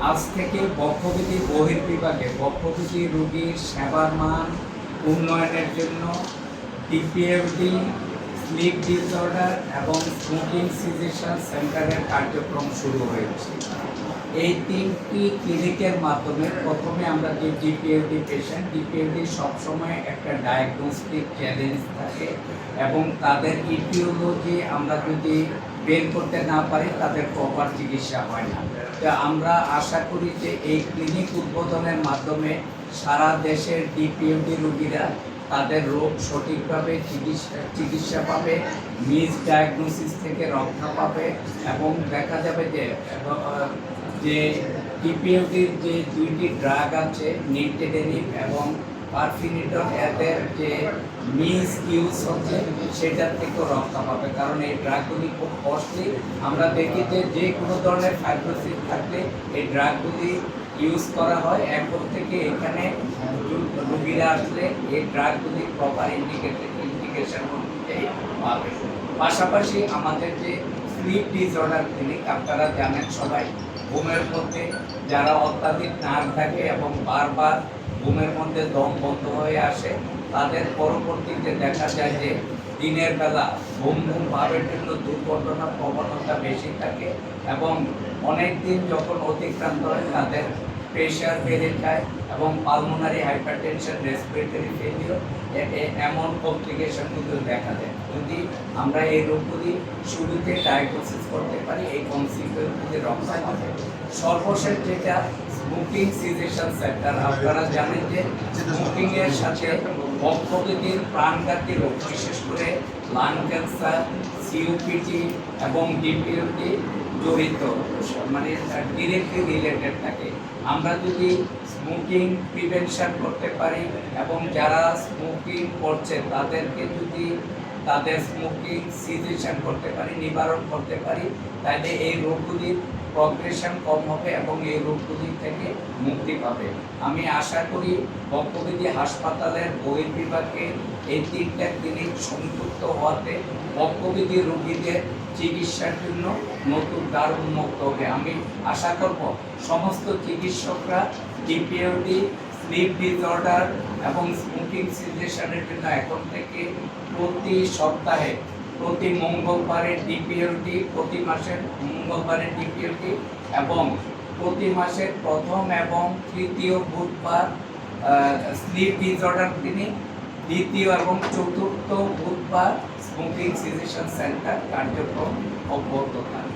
আজ থেকে বক্ষব্যাধি বহির্বিভাগে বক্ষব্যাধি রোগীর সেবার মান উন্নয়নের জন্য ডিপিএফডি, স্লিপ ডিসঅর্ডার এবং স্মোকিং সিজেশন সেন্টারের কার্যক্রম শুরু হয়েছে। এই তিনটি ক্লিনিকের মাধ্যমে প্রথমে আমরা যে ডিপিএফডি পেশেন্ট, ডিপিএফডি সবসময় একটা ডায়াগনস্টিক চ্যালেঞ্জ থাকে এবং তাদের ইটিওলজি আমরা যদি বের করতে না পারি তাদের প্রপার চিকিৎসা হয় না। তো আমরা আশা করি যে এই ক্লিনিক উদ্বোধনের মাধ্যমে সারা দেশের ডিপিএফডি রোগীরা তাদের রোগ সঠিকভাবে চিকিৎসা পাবে, মিস ডায়াগনোসিস থেকে রক্ষা পাবে এবং দেখা যাবে যে ডিপিএফডির যে দুইটি ড্রাগ আছে নিলটেডেনিম এবং পারফিনিটন, এদের যে মিস ইউজ হচ্ছে সেটার থেকেও রক্ষা পাবে, কারণ এই ড্রাগগুলি খুব কস্টলি। আমরা দেখি যে কোনো ধরনের ফাইব্রোসিস থাকলে এই ড্রাগগুলি ইউজ করা হয়। এখন থেকে এখানে রোগীরা আসলে এই ড্রাগগুলি প্রপার ইন্ডিকেশন অনুযায়ী পাবে। পাশাপাশি আমাদের যে স্লিপ ডিসঅর্ডার ক্লিনিক, আপনারা জানেন সবাই, ঘুমের মধ্যে যারা অত্যাধিক নার্ভ থাকে এবং বারবার ঘুমের মধ্যে দম বন্ধ হয়ে আসে, তাদের পরবর্তীতে দেখা যায় যে দিনের বেলা ঘুম ভাবের জন্য দুর্ঘটনার প্রবণতা বেশি থাকে এবং অনেক দিন যখন অতিক্রান্ত হয় তাদের প্রেশার বেড়ে যায় এবং পালমোনারি হাইপারটেনশন, রেসপিরেটরি ফেলিওর, এমন কমপ্লিকেশনগুলো দেখা দেয়। যদি আমরা এই রোগগুলি শুরুতে ডায়াগনোসিস করতে পারি, এই কনসিকুয়েন্সগুলি রক্ষা পাবে। সর্বশেষ যেটা স্মোকিং সিজেশন সেন্টার, আপনারা জানেন যে স্মোকিংয়ের সাথে বক্ষব্যাধির প্রাণঘাতী রোগ, বিশেষ করে লাং ক্যান্সার, সিওপিডি এবং ডিপিএফডি জড়িত, মানে ডিরেক্টলি রিলেটেড থাকে। আমরা যদি স্মোকিং প্রিভেনশন করতে পারি এবং যারা স্মোকিং করছে তাদেরকে যদি তাদের স্মোকিং সিজেশন করতে পারি, নিবারণ করতে পারি, তাহলে এই রোগগুলির প্রগ্রেশন কম হবে এবং এই রোগগুলি থেকে মুক্তি পাবে। আমি আশা করি বক্ষব্যাধি হাসপাতালের বহির্বিভাগে এই তিনটা ক্লিনিক সংযুক্ত হওয়াতে বক্ষব্যাধি রোগীদের চিকিৎসার জন্য নতুন দ্বার উন্মুক্ত হবে। আমি আশা করব সমস্ত চিকিৎসকরা ডিপিএফডি, স্লিপ ডিসঅর্ডার এবং স্মোকিং সিজেশনের জন্য এখন থেকে প্রতি সপ্তাহে প্রতি মঙ্গলবারে ডিপিএফডি, প্রতি মাসের মঙ্গলবারে ডিপিএফডি এবং প্রতি মাসের প্রথম এবং তৃতীয় বুধবার স্লিপ ডিসঅর্ডার ক্লিনিক, দ্বিতীয় এবং চতুর্থ বুধবার স্মোকিং সিজেশন সেন্টার কার্যক্রম অব্যাহত থাকবে।